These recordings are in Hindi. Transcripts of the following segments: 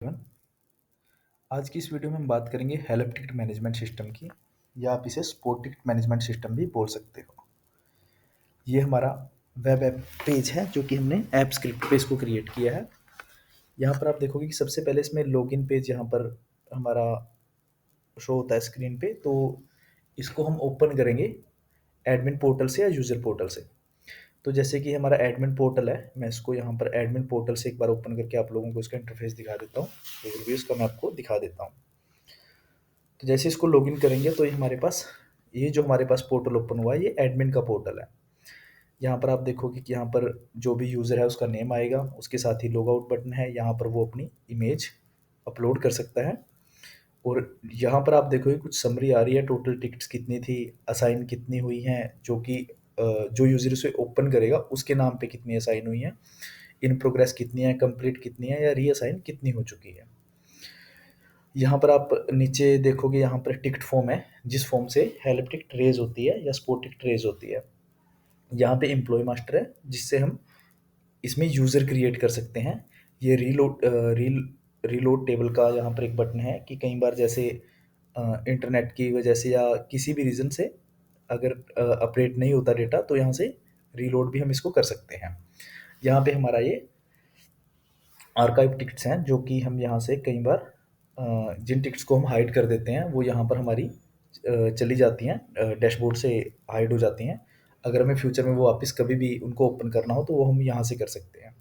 एवरीवन। आज की इस वीडियो में हम बात करेंगे हेल्प टिकट मैनेजमेंट सिस्टम की, या आप इसे स्पोर्ट टिकट मैनेजमेंट सिस्टम भी बोल सकते हो। ये हमारा वेब ऐप पेज है जो कि हमने ऐप स्क्रिप्ट पे इसको क्रिएट किया है। यहाँ पर आप देखोगे कि सबसे पहले इसमें लॉगिन पेज यहाँ पर हमारा शो होता है स्क्रीन पे। तो इसको हम ओपन करेंगे एडमिन पोर्टल से या यूज़र पोर्टल से। तो जैसे कि हमारा एडमिन पोर्टल है, मैं इसको यहाँ पर एडमिन पोर्टल से एक बार ओपन करके आप लोगों को इसका इंटरफेस दिखा देता हूँ। ओवरव्यू इसका मैं आपको दिखा देता हूँ। तो जैसे इसको लॉगिन करेंगे तो ये हमारे पास, ये जो हमारे पास पोर्टल ओपन हुआ है ये एडमिन का पोर्टल है। यहाँ पर आप देखोगे कि यहाँ पर जो भी यूज़र है उसका नेम आएगा, उसके साथ ही लॉग आउट बटन है, यहाँ पर वो अपनी इमेज अपलोड कर सकता है। और यहाँ पर आप देखोगे कुछ समरी आ रही है, टोटल टिकट्स कितनी थी, असाइन कितनी हुई हैं, जो कि जो यूज़र इसे ओपन करेगा उसके नाम पे कितनी असाइन हुई हैं, इन प्रोग्रेस कितनी है, कंप्लीट कितनी है, या रीअसाइन कितनी हो चुकी है। यहाँ पर आप नीचे देखोगे, यहाँ पर टिकट फॉर्म है, जिस फॉर्म से हेल्प टिकट रेज़ होती है या स्पोर्ट टिकट रेज़ होती है। यहाँ पे एम्प्लॉय मास्टर है, जिससे हम इसमें यूज़र क्रिएट कर सकते हैं। ये रीलोड टेबल का यहाँ पर एक बटन है कि कई बार जैसे इंटरनेट की वजह से या किसी भी रीज़न से अगर अपडेट नहीं होता डेटा, तो यहाँ से रीलोड भी हम इसको कर सकते हैं। यहाँ पे हमारा ये आर्काइव टिकट्स हैं, जो कि हम यहाँ से कई बार जिन टिकट्स को हम हाइड कर देते हैं वो यहाँ पर हमारी चली जाती हैं, डैशबोर्ड से हाइड हो जाती हैं। अगर हमें फ्यूचर में वो वापस कभी भी उनको ओपन करना हो तो वो हम यहाँ से कर सकते हैं।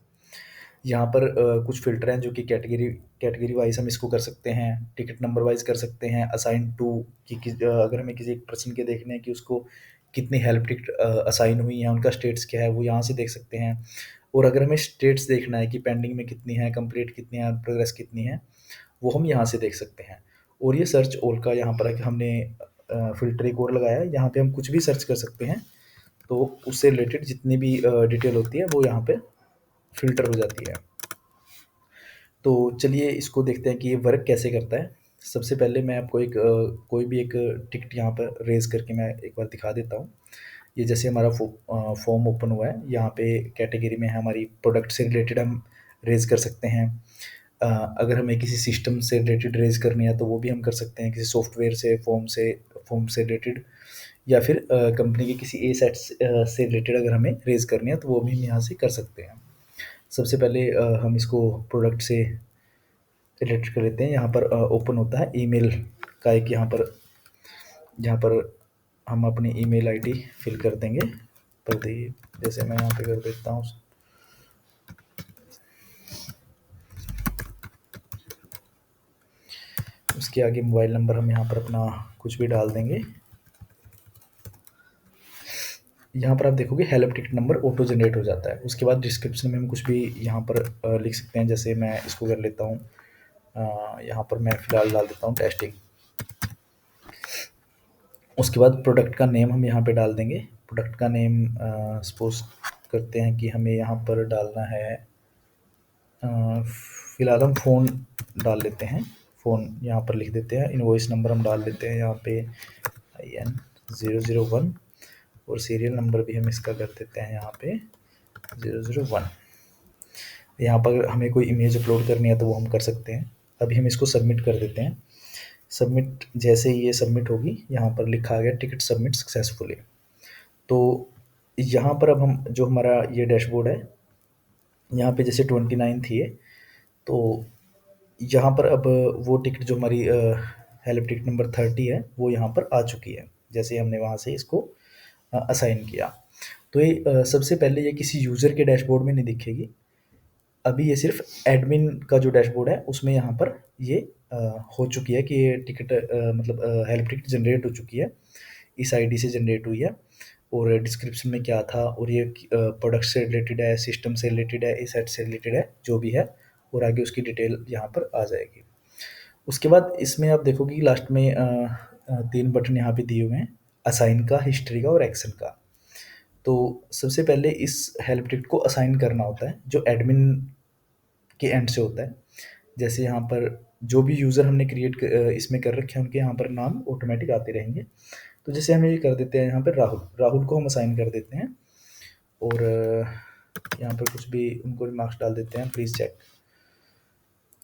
यहाँ पर कुछ फ़िल्टर हैं जो कि कैटेगरी वाइज़ हम इसको कर सकते हैं, टिकट नंबर वाइज़ कर सकते हैं, असाइन टू अगर हमें किसी एक पर्सन के देखने हैं कि उसको कितनी हेल्प टिकट असाइन हुई हैं, उनका स्टेटस क्या है, वो यहाँ से देख सकते हैं। और अगर हमें स्टेट्स देखना है कि पेंडिंग में कितनी है, कंप्लीट कितनी है, प्रोग्रेस कितनी है, वो हम यहाँ से देख सकते हैं। और ये सर्च ऑल का यहाँ पर हमने फ़िल्टर एक और लगाया है, यहाँ पे हम कुछ भी सर्च कर सकते हैं। तो उससे रिलेटेड जितनी भी डिटेल होती है वो यहाँ पे फ़िल्टर हो जाती है। तो चलिए इसको देखते हैं कि ये वर्क कैसे करता है। सबसे पहले मैं आपको कोई भी एक टिकट यहाँ पर रेज़ करके मैं एक बार दिखा देता हूँ। ये जैसे हमारा फॉर्म ओपन हुआ है, यहाँ पे कैटेगरी में है हमारी प्रोडक्ट से रिलेटेड हम रेज़ कर सकते हैं। अगर हमें किसी सिस्टम से रिलेटेड रेज़ करनी है तो वो भी हम कर सकते हैं, किसी सॉफ्टवेयर से, फॉर्म से रिलेटेड, या फिर कंपनी के किसी एसेट्स से रिलेटेड अगर हमें रेज़ करनी है तो वो भी हम यहाँ से कर सकते हैं। सबसे पहले हम इसको प्रोडक्ट से रिलेटेड कर लेते हैं। यहाँ पर ओपन होता है ईमेल का एक, यहाँ पर जहाँ पर हम अपनी ईमेल आईडी फिल कर देंगे। प्रदीप, जैसे मैं यहाँ पे कर देता हूँ, उसके आगे मोबाइल नंबर हम यहाँ पर अपना कुछ भी डाल देंगे। यहाँ पर आप देखोगे help ticket number auto generate हो जाता है। उसके बाद डिस्क्रिप्शन में हम कुछ भी यहाँ पर लिख सकते हैं। जैसे मैं इसको कर लेता हूँ, यहाँ पर मैं फ़िलहाल डाल देता हूँ टेस्टिंग। उसके बाद प्रोडक्ट का नेम हम यहाँ पे डाल देंगे। प्रोडक्ट का नेम सपोज़ करते हैं कि हमें यहाँ पर डालना है, फ़िलहाल हम फ़ोन डाल लेते हैं। फ़ोन यहाँ पर लिख देते हैं। इनवॉइस नंबर हम डाल देते हैं यहाँ पे IN001, और सीरियल नंबर भी हम इसका कर देते हैं यहाँ पे 001। यहाँ पर हमें कोई इमेज अपलोड करनी है तो वो हम कर सकते हैं। अभी हम इसको सबमिट कर देते हैं। सबमिट, जैसे ही ये सबमिट होगी, यहाँ पर लिखा आ गया टिकट सबमिट सक्सेसफुली। तो यहाँ पर अब हम, जो हमारा ये डैशबोर्ड है, यहाँ पे जैसे 29 थी ये, तो यहाँ पर अब वो टिकट जो हमारी हेल्प टिकट नंबर 30 है वो यहाँ पर आ चुकी है, जैसे हमने वहाँ से इसको असाइन किया। तो ये सबसे पहले ये किसी यूज़र के डैशबोर्ड में नहीं दिखेगी। अभी ये सिर्फ एडमिन का जो डैशबोर्ड है उसमें यहाँ पर ये अ, हो चुकी है कि ये टिकट मतलब हेल्प टिकट जनरेट हो चुकी है, इस आईडी से जनरेट हुई है। और डिस्क्रिप्शन में क्या था, और ये प्रोडक्ट से रिलेटेड है, सिस्टम से रिलेटेड है, एसेट से रिलेटेड है, जो भी है, और आगे उसकी डिटेल यहाँ पर आ जाएगी। उसके बाद इसमें आप देखोगे कि लास्ट में 3 बटन यहाँ पे दिए हुए हैं, असाइन का, हिस्ट्री का और एक्शन का। तो सबसे पहले इस हेल्प टिकट को असाइन करना होता है, जो एडमिन के एंड से होता है। जैसे यहाँ पर जो भी यूज़र हमने इसमें कर रखे हैं, उनके यहाँ पर नाम ऑटोमेटिक आते रहेंगे। तो जैसे हम ये कर देते हैं, यहाँ पर राहुल को हम असाइन कर देते हैं, और यहाँ पर कुछ भी उनको रिमार्क्स डाल देते हैं, प्लीज़ चेक।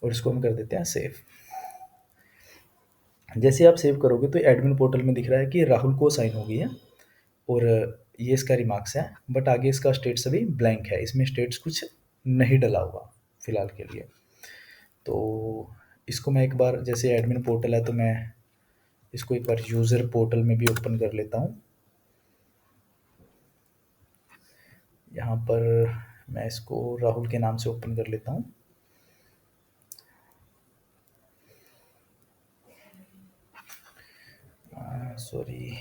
और इसको हम कर देते हैं सेव। जैसे आप सेव करोगे तो एडमिन पोर्टल में दिख रहा है कि राहुल को साइन हो गई है, और ये इसका रिमार्क्स है, बट आगे इसका स्टेट्स अभी ब्लैंक है, इसमें स्टेट्स कुछ नहीं डला हुआ फिलहाल के लिए। तो इसको मैं एक बार, जैसे एडमिन पोर्टल है तो मैं इसको एक बार यूज़र पोर्टल में भी ओपन कर लेता हूँ। यहाँ पर मैं इसको राहुल के नाम से ओपन कर लेता हूँ। सॉरी,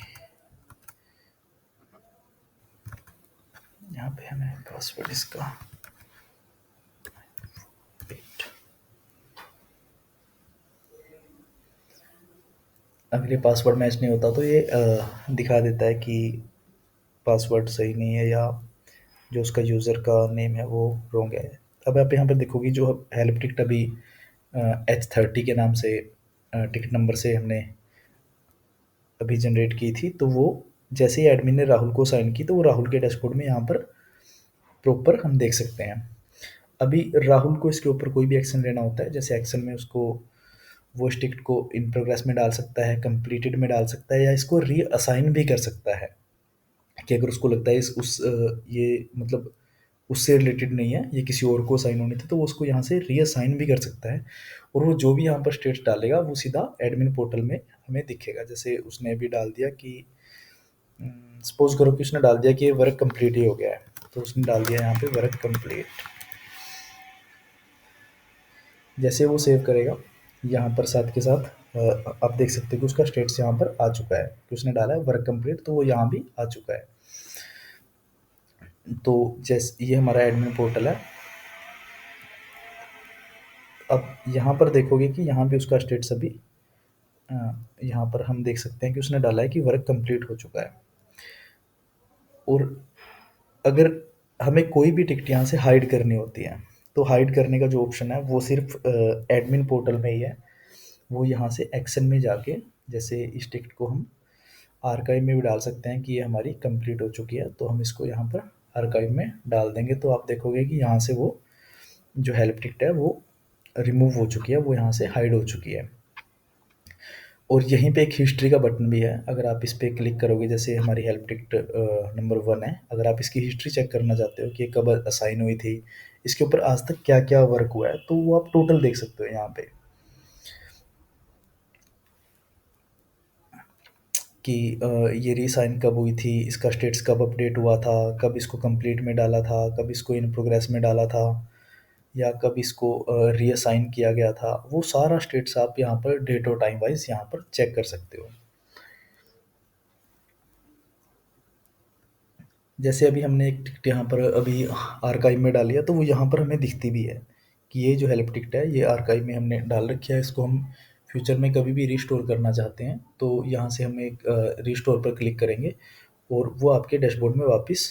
यहाँ पे हमें पासवर्ड इसका wait, अगर ये पासवर्ड मैच नहीं होता तो ये दिखा देता है कि पासवर्ड सही नहीं है, या जो उसका यूज़र का नेम है वो रॉन्ग है। अब आप यहाँ पर देखोगे जो हेल्प टिकट अभी H30 के नाम से टिकट नंबर से हमने अभी जनरेट की थी, तो वो जैसे ही एडमिन ने राहुल को साइन की तो वो राहुल के डैशबोर्ड में यहाँ पर प्रॉपर हम देख सकते हैं। अभी राहुल को इसके ऊपर कोई भी एक्शन लेना होता है, जैसे एक्शन में उसको वो इस टिकट को इन प्रोग्रेस में डाल सकता है, कंप्लीटेड में डाल सकता है, या इसको रीअसाइन भी कर सकता है कि अगर उसको लगता है ये मतलब उससे रिलेटेड नहीं है, ये किसी और को असाइन होने थे, तो वो उसको यहाँ से रीअसाइन भी कर सकता है। और वो जो भी यहाँ पर स्टेट्स डालेगा वो सीधा एडमिन पोर्टल में हमें दिखेगा। जैसे उसने अभी डाल दिया कि सपोज करो कि उसने डाल दिया कि ये वर्क कंप्लीट ही हो गया है, तो उसने डाल दिया यहाँ पे वर्क कंप्लीट। जैसे वो सेव करेगा यहाँ पर साथ के साथ आप देख सकते हो कि उसका स्टेटस यहाँ पर आ चुका है कि उसने डाला है वर्क कंप्लीट, तो वो यहाँ भी आ चुका है। तो जैसे ये हमारा एडमिन पोर्टल है। अब यहाँ पर देखोगे कि यहाँ पे उसका स्टेटस अभी यहाँ पर हम देख सकते हैं कि उसने डाला है कि वर्क कंप्लीट हो चुका है। और अगर हमें कोई भी टिकट यहाँ से हाइड करनी होती है, तो हाइड करने का जो ऑप्शन है वो सिर्फ एडमिन पोर्टल में ही है। वो यहाँ से एक्शन में जाके, जैसे इस टिकट को हम आर्काइव में भी डाल सकते हैं कि ये हमारी कंप्लीट हो चुकी है, तो हम इसको यहाँ पर आर्काइव में डाल देंगे, तो आप देखोगे कि यहाँ से वो जो हेल्प टिकट है वो रिमूव हो चुकी है, वो यहाँ से हाइड हो चुकी है। और यहीं पे एक हिस्ट्री का बटन भी है, अगर आप इस पे क्लिक करोगे, जैसे हमारी हेल्प टिकट नंबर 1 है, अगर आप इसकी हिस्ट्री चेक करना चाहते हो कि ये कब असाइन हुई थी, इसके ऊपर आज तक क्या क्या वर्क हुआ है, तो वो आप टोटल देख सकते हो यहाँ पे कि ये रीसाइन कब हुई थी, इसका स्टेटस कब अपडेट हुआ था, कब इसको कंप्लीट में डाला था, कब इसको इन प्रोग्रेस में डाला था, या कब इसको रीअसाइन किया गया था। वो सारा स्टेटस आप यहाँ पर डेट और टाइम वाइज यहाँ पर चेक कर सकते हो। जैसे अभी हमने एक टिकट यहाँ पर अभी आर्काइव में डाली है, तो वो यहाँ पर हमें दिखती भी है कि ये जो हेल्प टिकट है ये आर्काइव में हमने डाल रखी है। इसको हम फ्यूचर में कभी भी रिस्टोर करना चाहते हैं तो यहाँ से हम एक रिस्टोर पर क्लिक करेंगे और वो आपके डैशबोर्ड में वापस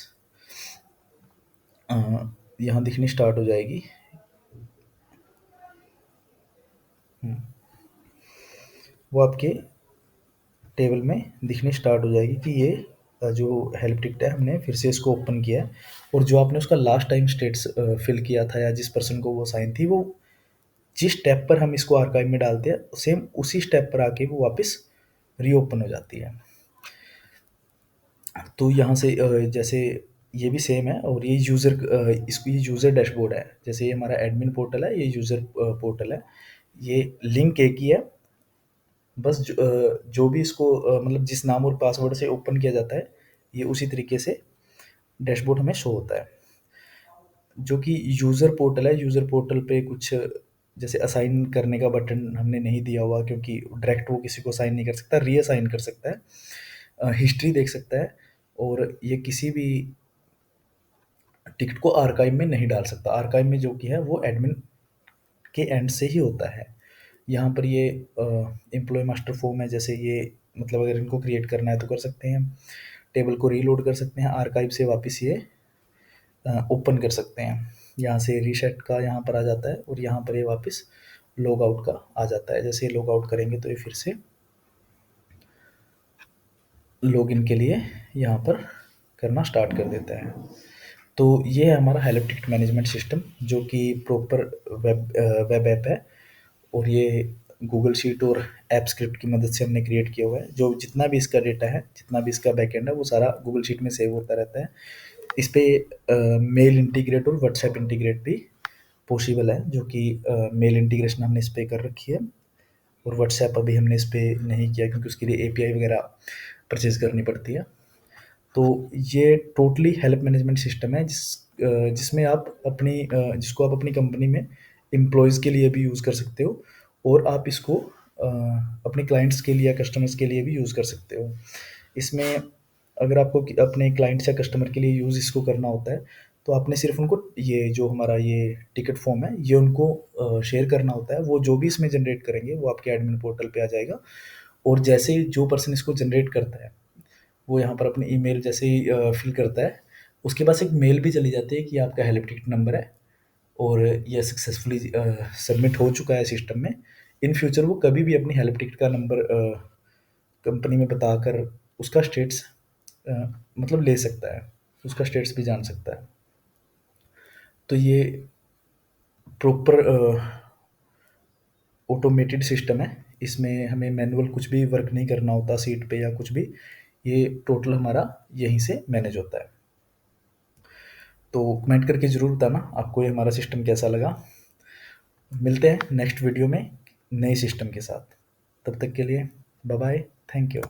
यहाँ दिखनी स्टार्ट हो जाएगी। वो आपके टेबल में दिखनी स्टार्ट हो जाएगी कि ये जो हेल्प टिकट है हमने फिर से इसको ओपन किया है, और जो आपने उसका लास्ट टाइम स्टेट्स फिल किया था या जिस पर्सन को वो साइन थी, वो जिस स्टेप पर हम इसको आर्काइव में डालते हैं सेम उसी स्टेप पर आके वो वापस रीओपन हो जाती है। तो यहाँ से जैसे ये भी सेम है, और ये इसको ये यूज़र डैशबोर्ड है। जैसे ये हमारा एडमिन पोर्टल है, ये यूज़र पोर्टल है, ये लिंक एक ही है। बस जो भी इसको मतलब जिस नाम और पासवर्ड से ओपन किया जाता है, ये उसी तरीके से डैशबोर्ड हमें शो होता है। जो कि यूज़र पोर्टल है, यूज़र पोर्टल पे कुछ जैसे असाइन करने का बटन हमने नहीं दिया हुआ, क्योंकि डायरेक्ट वो किसी को असाइन नहीं कर सकता, रीअसाइन कर सकता है, हिस्ट्री देख सकता है, और ये किसी भी टिकट को आर्काइव में नहीं डाल सकता। आर्काइव में जो कि है वो एडमिन के एंड से ही होता है। यहाँ पर ये एम्प्लॉय मास्टर फॉर्म है, जैसे ये मतलब अगर इनको क्रिएट करना है तो कर सकते हैं, टेबल को रीलोड कर सकते हैं, आर्काइव से वापस ये ओपन कर सकते हैं। यहाँ से रीसेट का यहाँ पर आ जाता है, और यहाँ पर ये वापस लॉग आउट का आ जाता है। जैसे लॉग आउट करेंगे तो ये फिर से लॉगिन के लिए यहाँ पर करना स्टार्ट कर देता है। तो ये है हमारा हेल्प टिकट मैनेजमेंट सिस्टम, जो कि प्रॉपर वेब ऐप है, और ये गूगल शीट और ऐप स्क्रिप्ट की मदद से हमने क्रिएट किया हुआ है। जो जितना भी इसका डेटा है, जितना भी इसका बैकएंड है, वो सारा गूगल शीट में सेव होता रहता है। इस पे मेल इंटीग्रेट और व्हाट्सएप इंटीग्रेट भी पॉसिबल है, जो कि मेल इंटीग्रेशन हमने इस पे कर रखी है, और व्हाट्सएप अभी हमने इस पे नहीं किया क्योंकि उसके लिए एपीआई वगैरह परचेज करनी पड़ती है। तो ये टोटली हेल्प मैनेजमेंट सिस्टम है जिसमें आप जिसको आप अपनी कंपनी में एम्प्लॉयज़ के लिए भी यूज़ कर सकते हो, और आप इसको अपने क्लाइंट्स के लिए या कस्टमर्स के लिए भी यूज़ कर सकते हो। इसमें अगर आपको अपने क्लाइंट्स या कस्टमर के लिए यूज़ इसको करना होता है, तो आपने सिर्फ़ उनको ये जो हमारा ये टिकट फॉर्म है, ये उनको शेयर करना होता है। वो जो भी इसमें जनरेट करेंगे, वो आपके एडमिन पोर्टल पे आ जाएगा, और जैसे ही जो पर्सन इसको जनरेट करता है, वो यहाँ पर अपनी ईमेल जैसे ही फिल करता है, उसके पास एक मेल भी चली जाती है कि आपका हेल्प टिकट नंबर है, और ये सक्सेसफुली सबमिट हो चुका है सिस्टम में। इन फ्यूचर वो कभी भी अपनी हेल्प टिकट का नंबर कंपनी में बताकर उसका स्टेटस मतलब ले सकता है, उसका स्टेटस भी जान सकता है। तो ये प्रॉपर ऑटोमेटेड सिस्टम है। इसमें हमें मैनुअल कुछ भी वर्क नहीं करना होता सीट पे या कुछ भी। ये टोटल हमारा यहीं से मैनेज होता है। तो कमेंट करके ज़रूर बताना आपको ये हमारा सिस्टम कैसा लगा। मिलते हैं नेक्स्ट वीडियो में नए सिस्टम के साथ। तब तक के लिए बाय बाय, थैंक यू।